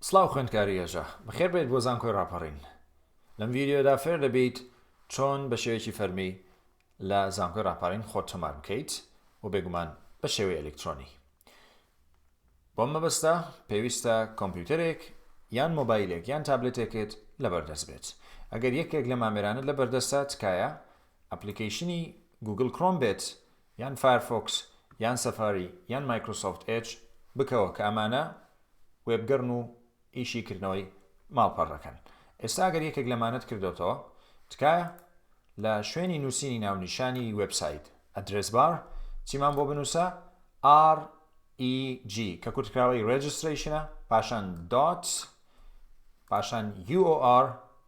سڵاو خوێندکاریەژە بەخێر بێت بۆ زانکۆی ڕاپەڕین لەم ڤیدیۆدا فێر دەبیت چۆن بە شێوەیەکی فەرمی لە زانکۆی ڕاپەڕین خۆت تۆمار بکەیت و بێگومان بە شێوەی ئەلیکترۆنی. بۆم مەبەستە پێویستە کۆمپیوتەرێک یان مۆبایلێک یان تابلێتێکت لەبەردەست بێت. ئەگەر یەکێک لە مامێرانت لەبەردەستە تکایە ئەپلیکیشنی گوگل کڕۆم بێت یان فایرفۆکس یان سەفاری یان مایکرۆسۆفت ئێدج بکەوە کە ئەمانە وێبگەڕن و ئیشی کردنەوەی ماڵپەڕەکەن. ئێستا ئەگەر یەکێک لەمانەت کردوتەوە تکایە لە شوێنی نووسینی ناونیشانی وێبسایت ئەدرێس بار چیمان بۆ بنووسە REG کە کورتکراوەی ڕێجستریشنە پاشان دۆت پاشان UOR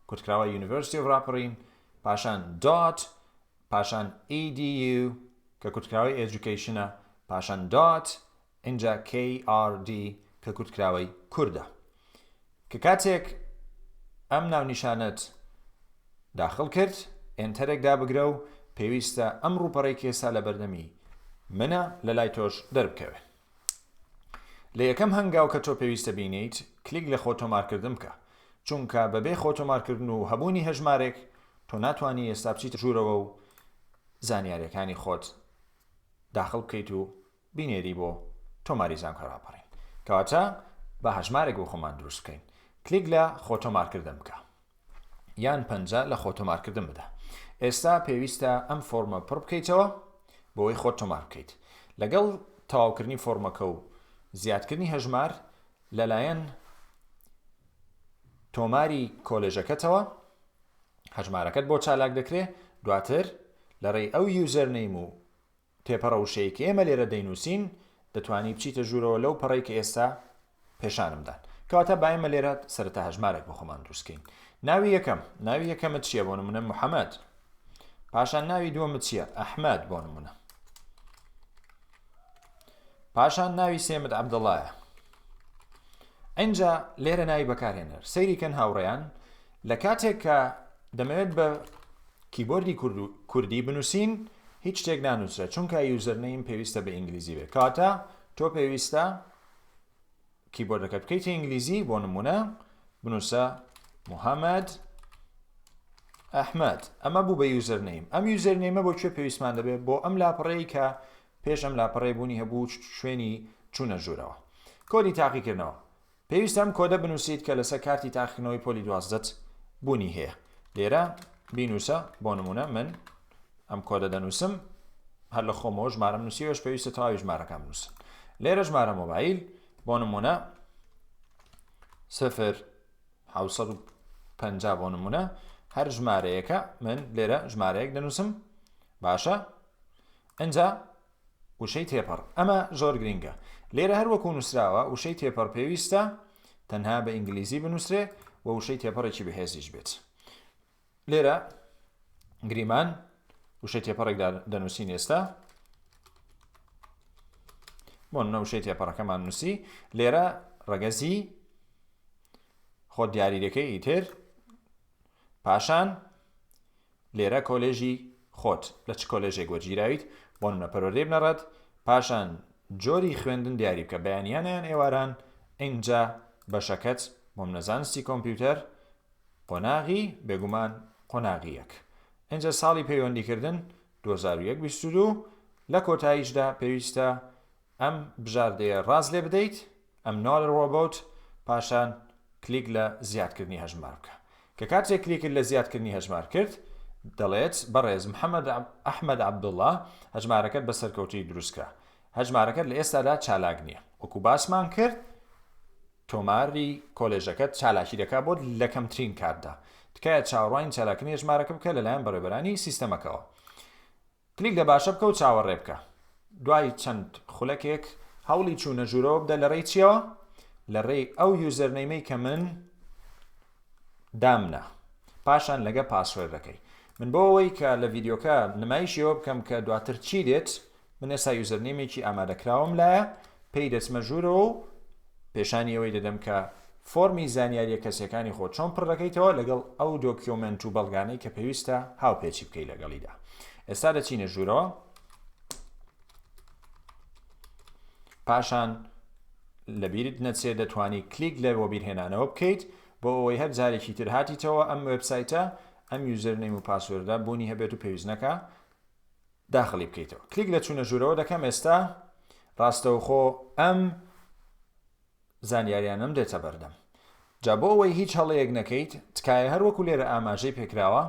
کورتکراوەی یونیڤەرسیتی ئۆف ڕاپەڕین پاشان دۆت پاشان EDU کە کورتکراوەی ئێجوکیشنە پاشان دۆت اینجا KRD کە کورتکراوەی کووردە. کە کاتێک ئەم ناونیشانەت داخل کرد ئێنتەرێک دابگرە و پێویستە ئەم ڕووپەڕەی کێسا لە بەردەمی منە لە لای تۆش دەربکەوێت. لە یەکەم هەنگاو کە تۆ پێویستە بینیت کلیک لە خۆ تۆمارکردن بکە، چونکە بەبێ خۆ تۆمارکردن و هەبوونی هەژمارێک تۆ ناتوانانی ئێستا بچیتە ژوورەوە و زانیاریەکانی خۆت داخل بکەیت و بینێری بۆ تۆماری زانکۆی ڕاپەڕین. کەواتە بە هەژمارێک بۆ خۆمان دروست بکەین. کلیک لە خۆ تۆمارکردن بکە یان پەنجە لە خۆ تۆمارکردن بدە. ئێستا پێویستە ئەم فۆرمە پڕ بکەیتەوە بۆی خۆت تۆمار بکەیت. لەگەڵ تەواوکردنی فۆرمەکە و زیادکردنی هەژمار لەلایەن تۆماری کۆلێژەکەتەوە هەژمارەکەت بۆ چالاک دەکرێت. دواتر لەڕێی ئەو یوزەرنەیم و تێپەڕە وشەیە کە ئێمە لێرە دەینووسین دەتوانی بچیتە ژوورەوە لەو پەڕەی کە ئێستا پێشانمدان. کەواتە با ئێمە لێرە سەرەتا هەژمارێک بۆ خۆمان دروستکەین. ناوی یەکەمت چییە؟ بۆ نمونە محەممەد. پاشان ناوی دووەمت چییە؟ ئەحمەد بۆ نمونە. پاشان ناوی سێمت عەبدەڵایە. ئەینجا لێرە ناوی بەکارهێنەر. سەیریکەن هاوڕێیان لە کاتێک کە دەمەوێت بە کیبۆردی کوردی بنووسین هیچ شتێک نانووسرە چونکە یوزەرنەیم پێویستە بە ئینگلیزی بێت. کەواتە تۆ پێویستە کیبۆردەکەت بکەیتە ئینگلیزی. بۆ نمونە بنووسە محەممەد ئەحمەد. ئەمە بوو بە یوزەرنەیم. ئەم یوزەرنەیمە بۆ کوێ پێویستمان دەبێت؟ بۆ ئەم لاپەڕەیە کە پێش ئەم لاپەڕەی بوونی هەبوو شوێنی چوونە ژوورەوە. کۆدی تاقیکردنەوە پێویستە ئەم کۆدە بنووسیت کە لەسەر کارتی تاقیکردنەوەی پۆلی 12 بوونی هەیە. لێرە بینووسە. بۆ نمونە من ئەم کۆدە دەنووسم هەر لە خۆمەوە ژمارەم نووسیوەش پێویستە تەواوی ژمارەکان بنووسن. لێرە ژمارە مۆبایل بۆ نمونە 0750 بۆ نمونە هەر ژمارەیەکە من لێرە ژمارەیەک دەنووسم. باشە ئەنجا وشەی تێپەڕ. ئەمە زۆر گرینگە. لێرە هەر وەکو نووسراوە وشەی تێپەڕ پێویستە تەنها بە ئینگلیزی بنووسرێ و وشەی تێپەڕێکی بەهێزیش بێت. لێرە گریمان وشەی تێپەڕێک دەنووسین. ئێستا بۆ نمونە وشەی تێپەڕەکەمان نووسی. لێرە ڕەگەزی خۆت دیاریدەکەی ئیتر. پاشان لێرە کۆلێژی خۆت لە چ کۆلێژێک وەرگیراویت بۆ نمونە پەروەردەی بنەڕەت. پاشان جۆری خوێندن دیاری بکە بەیانیانیان ئێواران. ئینجا بەشەکەت بۆ منە زانستی کۆمپیوتەر قۆناغی بێگومان قۆناغی یەک. ئینجا ساڵی پەیوەندیکردن 2022 لە کۆتاییشدا پێویستە ئەم بژاردەیە ڕاست لێ بدەیت ئەم نۆڵ ڕۆبۆت. پاشان کلیک لە زیادکردنی هەژمار بکە. کە کاتێک کلیکت لە زیادکردنی هەژمار کرد دەڵێت بەڕێز محەممەد ئەحمەد عەبدوڵڵا هەژمارەکەت بە سەرکەوتی دروستکە. هەژمارەکەت لە ئێستادا چالاک نییە. وەکو باسمان کرد تۆماری کۆلێژەکەت چالاکی دەکات بۆ لە کەمترین کاتدا. تکایە چاوەڕوانی چالاکردنی هەژمارەکە بکە لەلایەن بەڕێوەبەرانی سیستەمەکەوە. کلیک لە باشە بکە و چاوەڕێ بکە. دوای چەند خولەکێک هەوڵی چوونە ژوورەوە بدە لە ڕێی چیەوە؟ لە ڕێی ئەو یوزەرنەیمەی کە من دامنە. پاشان لەگە پاسوێردەکەی. من بۆ ئەوەی کە لە ڤیدیۆکە نمایشیەوە بکەم کە دواتر چی دێت من ئێستا یوزەرنێمێکی ئامادەکراوم لایە پێی دەچمە ژوورەوە و پێشانی ئەوەی دەدەم کە فۆرمی زانیاریە کەسیەکانی خۆت چۆن پڕ دەکەیتەوە لەگەڵ ئەو دۆکیۆمنت و بەڵگانەی کە پێویستە هاوپێچی بکەی لەگەڵیدا. ئێستا دەچینە ژوورەوە. پاشان لەبیرت نەچێت دەتوانی کلیک لە بۆ بیرهێنانەوە بکەیت بۆ ئەوەی هەر جارێکی تر هاتیتەوە ئەم وێبسایتە ئەم یوزەرنەیم و پاسوەردە بوونی هەبێت و پێویستنەکە داخلی بکەیتەوە. کلیک لە چوونە ژوورەوە دەکەم. ئێستا ڕاستەوخۆ ئەم زانیاریانم دێتە بەردەم. جا بۆ ئەوەی هیچ هەڵەیەک نەکەیت تکایە هەر وەکو لێرە ئاماژەی پێکراوە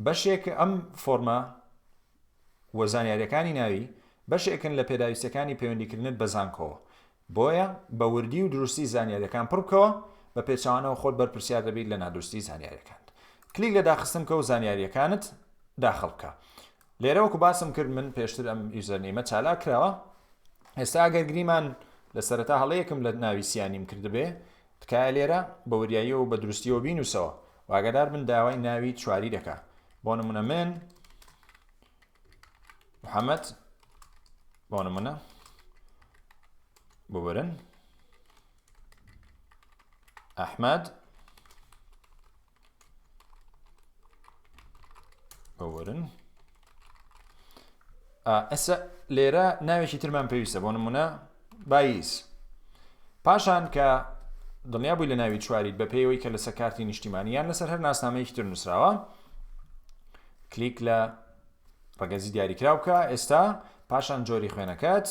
بەشێک ئەم فۆرمە وە زانیاریەکانی ناوی بەشێکن لە پێداویستەکانی پەیوەندیکردنت بە زانکۆوە. بۆیە بە وردی و دروستی زانیاریەکان پڕ بکەوە بە پێچەوانەوە خۆت بەرپرسیار دەبیت لە نادروستی زانیاریەکانت. کلیک لە داخستن کە و زانیاریەکانت داخڵ بکە. لێرە وەکو باسم کرد من پێشتر ئەم یوزەرنەیمە چالاک کراوە. ئێستا ئەگەر گریمان لە سەرەتا هەڵەیەکم لە ناوی سیانیم کردبێ تکایە لێرە بە وریاییەوە و بە دروستیەوە بینووسەوە واگەدار بن داوای ناوی چواری دەکا. بۆ نمونە من محەممەد بۆ نمونە ببرن ئەحمەد ببرن. ئێستا لێرە ناوێکی ترمان پێویستە بۆ نمونە باییز. پاشان کە دڵنیا بووی لە ناوی چواریت بە پێیەوەی کە لەسەر کارتی نیشتیمانیان لەسەر هەر ناسنامەیەکی تر نووسراوە کلیک لە ڕەگەزی دیاریکراو بکە. ئێستا پاشان جۆری خوێنەکەت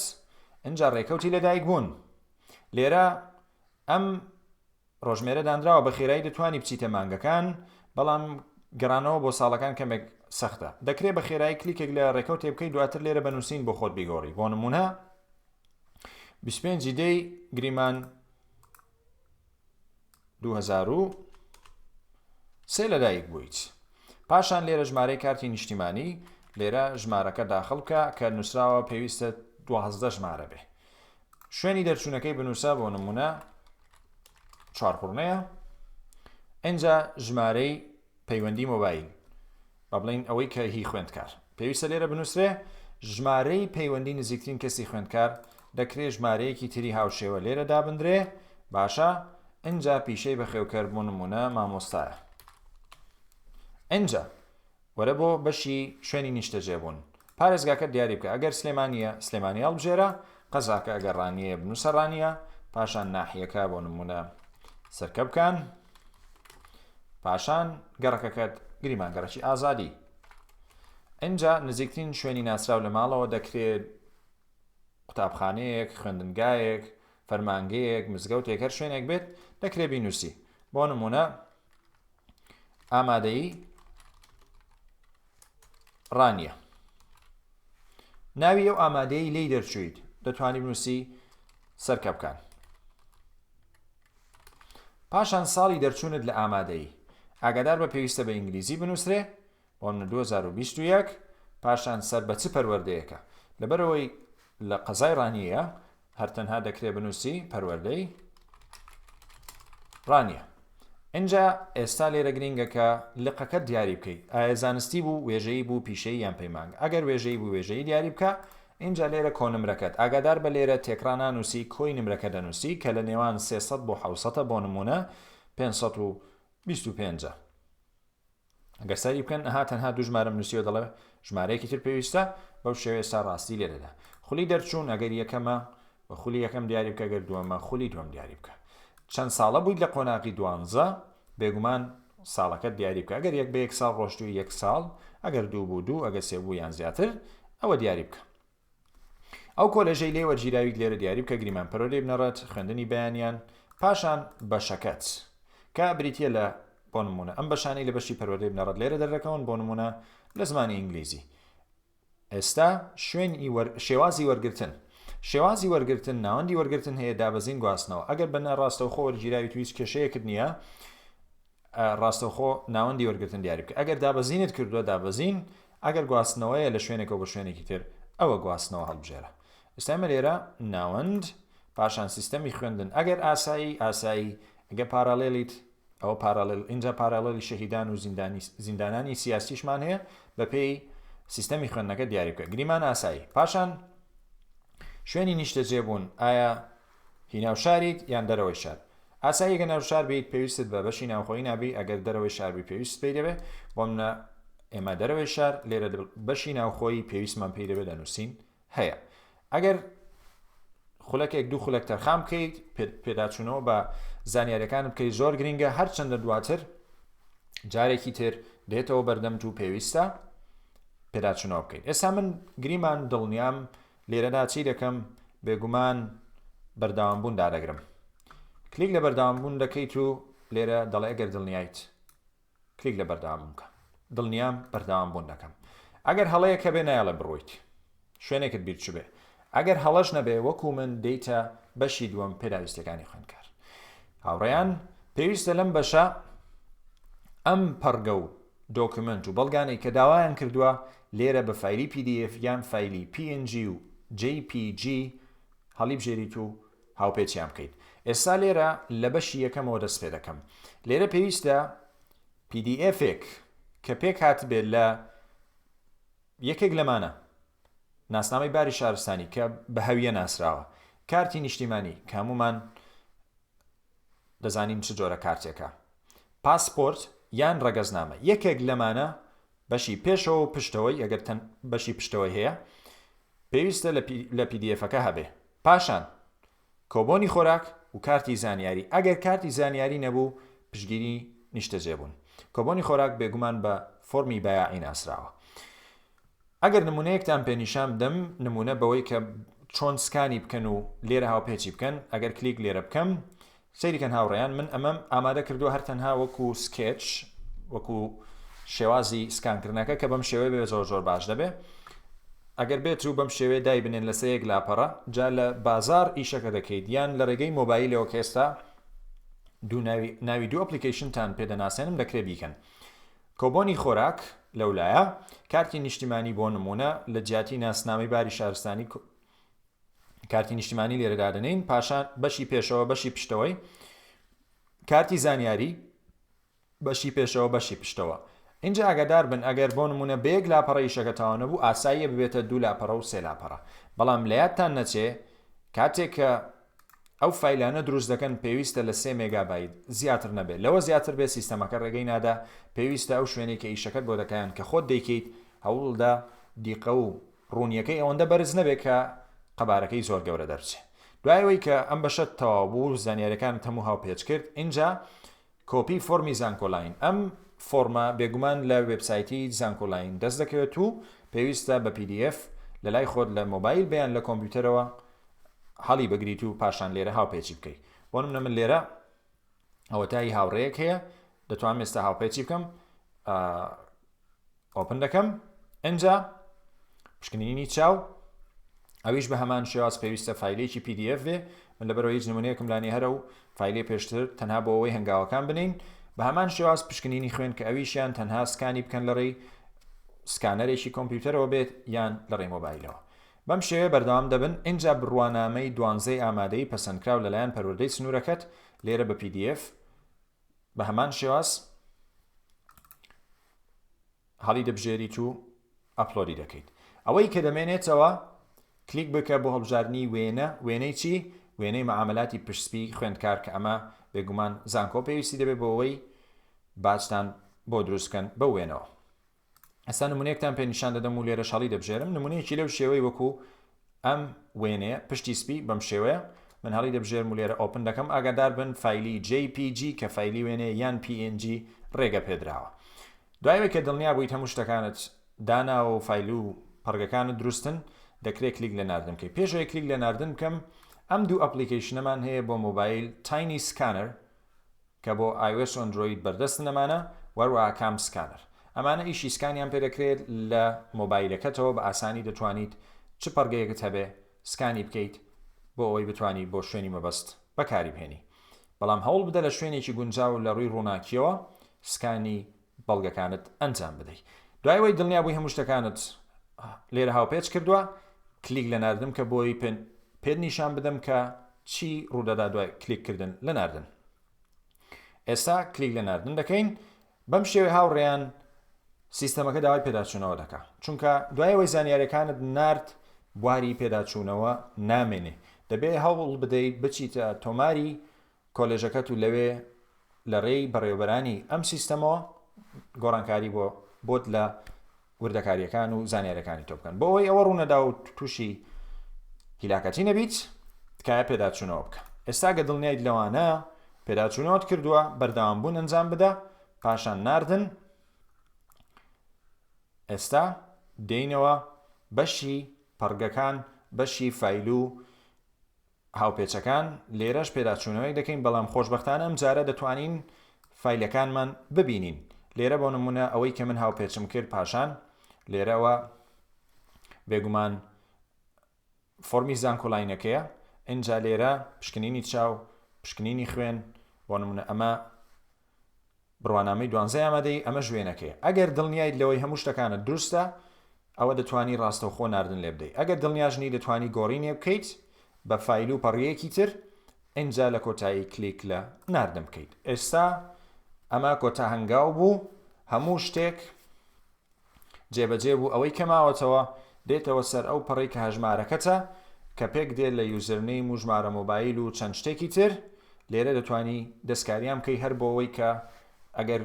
ئینجا ڕێکەوتی لەدایک بوون. لێرە ئەم ڕۆژمێرە دانراوە بە خێرایی دەتوانی بچیتە مانگەکان بەڵام گەڕانەوە بۆ ساڵەکان کەمێک سەختە. دەکرێت بە خێرایی کلیکێک لە ڕێکەوتێ بکەیت دواتر لێرە بنووسین بۆ خۆت بیگۆڕی. بۆ نمونە 25 دەی گریمان 2003 لەدایک بوویت. پاشان لێرە ژمارەی کارتی نیشتیمانی لێرە ژمارەکە داخڵ بکە کە نووسراوە پێویستە 12 ژمارە بێ. شوێنی دەرچوونەکەی بنووسە بۆ نمونە 4 قوڕنەیە. ئەنجا ژمارەی پەیوەندی مۆبایل با بڵین ئەوەی کە هی خوێندکار پێویستە لێرە بنووسرێ. ژمارەی پەیوەندی نزیکترین کەسی خوێندکار دەکرێت ژمارەیەکی تری هاوشێوە لێرە دابدرێ. باشە ئەنجا پیشەی بەخێوکەر بۆ نمونە مامۆستایە. ئەنجا وەرە بۆ بەشی شوێنی نیشتەجێبوون. پارێزگاکە دیاری بکە. ئەگەر سلێمانیە سلێمانی هەڵبژێرە. قەزاکە ئەگەر ڕانیە بنووسە ڕانیە. پاشان ناحیەکە بۆ نمونە سەرکە بکەن. پاشان گەڕەکەکەت گریمان گەڕەکی ئازادی. ئەنجا نزیکترین شوێنی ناسراو لە ماڵەوە دەکرێت قوتابخانەیەک، خوێندنگایەک، فەرمانگەیەک، مزگەوتێک هەر شوێنێک بێت دەکرێت بینووسی. بۆ نمونە ئامادەیی ڕانیە. ناوی ئەو ئامادەیی لی دەرچوویت دەتوانی بنووسی سەرکە بکەن. پاشان ساڵی دەرچوونت لە ئامادەیی ئاگادار بە پێویستە بە ئینگلیزی بنووسرێ بۆ منە 2021. پاشان سەر بە چ پەروەردەیەکە لەبەرەوەی لە قەزای ڕانیە هەرتەنها دەکرێت بنووسی پەروەردەی ڕانیە. ئینجا ئێستا لێرە گرنگەکە لقەکەت دیاری بکەیت. ئایا زانستی بوو، وێژەیی بوو، پیشەیی یان پەیمانگ. ئەگەر وێژەیی بوو وێژەیی دیاری بکە. اینجا لێرە کۆنمرەکەت ئاگادار بە لێرە تێکرا نانووسی کۆی نمرەکە دەنووسی کە لە نێوان 300 بۆ 700 بۆ نمونە 525. ئەگەر سەری بکەن تەنها دوو ژمارەم نووسیەوە دەڵێ ژمارەیەکی تر پێویستە بەو شێوەیە ئێستا ڕاستی لێرەدا. خولی دەرچوون ئەگەر یەکەمە بە خولی یەکەم دیاری بکە. ئەگەر دووەمە خولی دووەم دیاری بکە. چەند ساڵە بوویت لە قۆناغی 12 بێگومان ساڵەکەت دیاری بکە. ئەگەر یەک بە یەک ساڵ ڕۆشتووی 1 ساڵ، ئەگەر دوو بوو 2، ئەگەر 3 بوو یان زیاتر ئەوە دیاری بکە. ئەو کۆلێژەی لێ وەرگیراوی لێرە دیاری بکە. گریمان پەرۆدەی بنەڕێت، خوێندنی بەیانیان. پاشان بەشەکەت کە بریتە لە بۆ نمونە ئەم بەشانەی لە بەشی پەروەردەی بنەڕەت لێرە دەردەکەون بۆ نمونە لە زمانی ئینگلیزی. ئێستا شێوازی وەرگرتن. شێوازی وەرگرتن ناوەندی وەرگرتن هەیە دابەزین گواستنەوە. ئەگەر بەنە ڕاستەوخۆ وەرگیراوی تویست کێشەیەکت نییە ڕاستەوخۆ ناوەندی وەرگرتن دیاری بکە. ئەگەر دابەزینت کردووە دابەزین. ئەگەر گواستنەوەیە لە شوێنێکەوە بە شوێنێکی تر ئەوە گواستنەوە هەڵبژێرە. ئێستا ئێمە لێرە ناوەند پاشان سیستەمی خوێندن. ئەگەر ئاسایی ئەگەر پارالێلیت ئەوە پارالێل اینجا پارالێلی شەهیدان و زیندانانی سیاسیشمان هەیە بەپێی سیستەمی خوێندنەکە دیاری بکە. گریمان ئاسایی. پاشان شوێنی نیشتەجێبوون ئایا هی ناوشاریت یان دەرەوەی شار. ئاسایی گە ناوشار بیت پێویستت بە بەشی ناوخۆیی نابی. ئەگەر دەرەوەی شاربی پێویست پێی دەبێت. بۆ منە ئێمە دەرەوەی شار لێرە بەشی ناوخۆیی پێویستمان پێی دەبێت دەنووسین هەیە. ئەگەر خولەکێک دوو خولەک تەرخام بکەیت پێداچوونەوە بە زانیاریەکانت بکەیت زۆر گرنگە هەرچەندە دواتر جارێکی تر دێتەوە بەردەم و پێویستە پێداچوونەوە بکەیت. ئێستا من گریمان دڵنیام لێرەدا چی دەکەم بێگومان بەرداوامبوون دادەگرم. کلیک لە بەرداوامبوون دەکەیت و لێرە دەڵێ ئەگەر دڵنیایت کلیک لە بەرداوام بکە. دڵنیام بەرداوامبوون دەکەم. ئەگەر هەڵەیەکە بێ نایڵە بڕۆیت شوێنێکت بیر چوبێ. ئەگەر هەڵەش نەبێ وەکو من دەیتە بەشی دووەم پێداویستەکانی خوێندکار. هاوڕێیان پێویستە لەم بەشە ئەم پەرگە و دۆکمنت و بەڵگانەی کە داوایان کردووە لێرە بە فایلی PDF یان فایلی PNG و JPG هەڵی بژێریت و هاوپێچیان بکەیت. ئێستا لێرە لە بەشی یەکەمەوە دەست پێ دەکەم. لێرە پێویستە PDFێک کە پێک هات بێت لە یەکێک لەمانە ناسنامەی باری شارستانی کە بە هەویە ناسراوە، کارتی نیشتیمانی کە هەمومان دەزانین چ جۆرە کارتێکە، پاسپۆرت یان ڕەگەزنامە. یەکێک لەمانە بەشی پێشەوە و پشتەوەی ئەگەر بەشی پشتەوەی هەیە پێویستە لە PDFەکە هەبێ. پاشان کۆبۆنی خۆراک و کارتی زانیاری. ئەگەر کارتی زانیاری نەبوو پشگیری نیشتەجێبوون. کۆبۆنی خۆراک بێگومان بە فۆرمی بایاعی ناسراوە. ئەگەر نمونەیەکتان پێنیشان بدەم نمونە بەوەی کە چۆن سکانی بکەن و لێرە هاوپێچی بکەن، ئەگەر کلیک لێرە بکەم سەیریکەن هاوڕێیان من ئەمەم ئامادە کردووە هەرتەنها وەکو سکێچ وەکو شێوازی سکانکردنەکە کە بەم شێوەیە بێ زۆر باش دەبێ. ئەگەر بێت و بەم شێوەیە دای بنێن لەسەر یەک لاپەڕە جا لە بازار ئیشەکە دەکەیت یان لە ڕێگەی مۆبایلەوە کە ئێستا ناوی دوو ئەپلیکیشنتان پێدەناسێنم دەکرێت بیکەن. کۆبۆنی خۆراک لەولایە کارتی نیشتیمانی بۆ نمونە لە جیاتی ناسنامەی باری شارستانی کارتی نیشتیمانی لێرە دادنین. پاشان بەشی پێشەوە بەشی پشتەوەی کارتی زانیاری بەشی پێشەوە بەشی پشتەوە. اینجا ئاگادار بن ئەگەر بۆ نمونە بەیەک لاپەڕە ئیشەکە تەواو نەبوو ئاساییە ببێتە دوو لاپەڕە و سێ لاپەڕە. بەڵام لە یادتان نەچێ کاتێک کە ئەو فایلانە دروست دەکەن پێویستە لە 3 مێگابایت زیاتر نەبێت. لەوە زیاتر بێت سیستەمەکە ڕێگەی نادا. پێویستە ئەو شوێنێک کە ئیشەکەت بۆ دەکەیان کە خۆت دەیکەیت هەوڵدا دیقە و ڕوونیەکەی ئەوەندە بەرز نەبێت کە قەبارەکەی زۆر گەورە دەرچێت. دوایەوەی کە ئەم بەشە تەواو بوو زانیاریەکانت هەموو هاوپێچ کرد اینجا کۆپی فۆرمی زانکۆلاین. ئەم فۆرمە بێگومان لە وێبسایتی زانکۆلاین دەست دەکەوێت و پێویستە بە PDF لە لای خۆت لە مۆبایل بەیان لە کۆمپیوتەرەوە هەڵی بگریت و پاشان لێرە هاوپێچی بکەیت. بۆ نمونە من لێرە ئەوەتایی هاوڕێیەک هەیە دەتوانم ئێستا هاوپێچی بکەم ئۆپن دەکەم. ئەنجا پشکنینی چاو ئەویش بە هەمان شێواز پێویستە فایلێکی PDF بێ. من لەبەرەوەی هیچ نمونەیەکم لانی هەرە و فایلێ پێشتر تەنها بۆ ئەوەی هەنگاوەکان بنین. بە هەمان شێواز پشکنینی خوێن کە ئەویشیان تەنها سکانی بکەن لە ڕێی سکانەرێکی کۆمپیوتەرەوە بێت یان لە ڕێی مۆبایلەوە. بەم شێوەیە بەردەوام دەبن. ئینجا بڕوانامەی 12 ئامادەی پەسەندکراو لەلایەن پەروەردەی سنوورەکەت لێرە بە PDF بە هەمان شێواز هەڵی دەبژێریت و ئەپلۆدی دەکەیت. ئەوەی کە دەمێنێتەوە کلیک بکە بۆ هەڵبژاردننی وێنەی چی؟ وێنەی مەعاملاتی پشتسپی خوێندکار کە ئەمە بێگومان زانکۆ پێویستی دەبێت بۆ ئەوەی باچتان بۆ دروستکەن بە وێنەوە. ئەستا نمونەیەکتان پێ نیشان دەدەم و لێرە شەڵی دەبژێرم. نمونەیەکی لەو شێوەی وەکو ئەم وێنەیە پشتی سپی بەم شێوەیە من هەڵی دەبژێرم و لێرە ئۆپن دەکەم. ئاگادار بن فایلی JPG کە فایلی وێنەیە یان PNG ڕێگە پێدراوە. دوایەوەی کە دڵنیا بوویت هەموو شتەکانت داناوە و فایل و پەرگەکانت دروستن دەکرێت کلیک لە ناردن بکەیت. پێشەوەی کلیک لە ناردن بکەم ئەم دوو ئەپلیکیشنەمان هەیە بۆ مۆبایل تاینی سکانەر کە بۆ iOS و Android بەردەستن ئەمانە وەروەها کام سکانەر. ئەمانە ئیشی سکانیان پێ دەکرێت لە مۆبایلەکەتەوە بە ئاسانی دەتوانیت چ پەرگەیەکت هەبێ سکانی بکەیت بۆ ئەوەی بتوانی بۆ شوێنی مەبەست بەکاری بهێنی. بەڵام هەوڵ بدە لە شوێنێکی گونجاو لە ڕووی ڕووناکیەوە سکانی بەڵگەکانت ئەنجام بدەیت. دوایەوەی دڵنیا بووی هەموو شتەکانت لێرە هاوپێچ کردووە کلیک لە ناردن کە بۆی پێت نیشان بدەم کە چی ڕوودەدا دوای کلیککردن لە ناردن. ئێستا کلیک لە ناردن دەکەین. بەم شێوەیە هاوڕێیان سیستەمەکە داوای پێداچوونەوە دەکا چونکە دوایەوەی زانیاریەکانت نارد بواری پێداچوونەوە نامێنێ. دەبێت هەوڵ بدەیت بچیتە تۆماری کۆلێژەکەت و لەوێ لە ڕێی بەڕێوەبەرانی ئەم سیستەمەوە گۆڕانکاری بۆت لە وردەکاریەکان و زانیاریەکانی تۆ بکەن بۆ ئەوەی ئەوە ڕوونەدا و تووشی هیلاکەتی نەبیت. تکایە پێداچوونەوە بکە. ئێستا گە دڵنیایت لەوانە پێداچوونەوەت کردووە بەردەوامبوون ئەنجام بدە پاشان ناردن. ئێستا دێینەوە بەشی پەڕگەکان بەشی فایل و هاوپێچەکان لێرەش پێداچوونەوەی دەکەین بەڵام خۆشبەختانە ئەم جارە دەتوانین فایلەکانمان ببینین. لێرە بۆ نمونە ئەوەی کە من هاوپێچم کرد پاشان لێرەوە بێگومان فۆرمی زانکۆلاینەکەیە. ئینجا لێرە پشکنینی چاو پشکنینی خوێن بۆ نمونە ئەمە بڕوانامەی 12 ئامادەی ئەمە ژوێنەکەی. ئەگەر دڵنیایت لەوەی هەموو شتەکانت دروستە ئەوە دەتوانی ڕاستەوخۆ ناردن لێ بدەیت. ئەگەر دڵنیاژنی دەتوانی گۆڕینێ بکەیت بە فایل و پەڕیەکی تر ئینجا لە کۆتایی کلیک لە ناردن بکەیت. ئێستا ئەمە کۆتا هەنگاو بوو هەموو شتێک جێبەجێ بوو. ئەوەی کە ماوەتەوە دێتەوە سەر ئەو پەڕی کە هەژمارەکەتە کە پێک دێت لە یوزرنەیم و ژمارە مۆبایل و چەند شتێکی تر. لێرە دەتوانی دەستکاریان بکەی هەر بۆ ئەوەی کە ئەگەر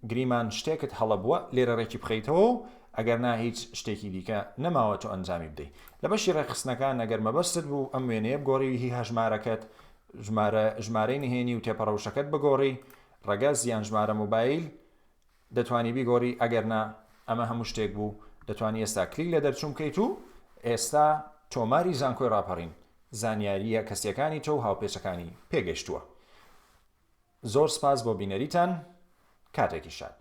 گریمان شتێکت هەڵە بووە لێرە ڕێکی بخەیتەوە و ئەگەر نا هیچ شتێکی دیکە نەماوە تۆ ئەنجامی بدەیت. لە بەشی ڕێخستنەکان ئەگەر مەبەستت بوو ئەم وێنەیە بگۆڕی هی هەژمارەکەت ژمارەی نهێنی و تێپەڕەوشەکەت بگۆڕی ڕەگەز یان ژمارە مۆبایل دەتوانی بیگۆڕی. ئەگەر نا ئەمە هەموو شتێک بوو دەتوانی ئێستا کلیک لە دەرچوون بکەیت و ئێستا تۆماری زانکۆی ڕاپەڕین زانیاریە کەسیەکانی تۆ و هاوپێچەکانی پێگەشتووە. زۆر سپاس بۆ بینەریتان. کاتێکی شاد.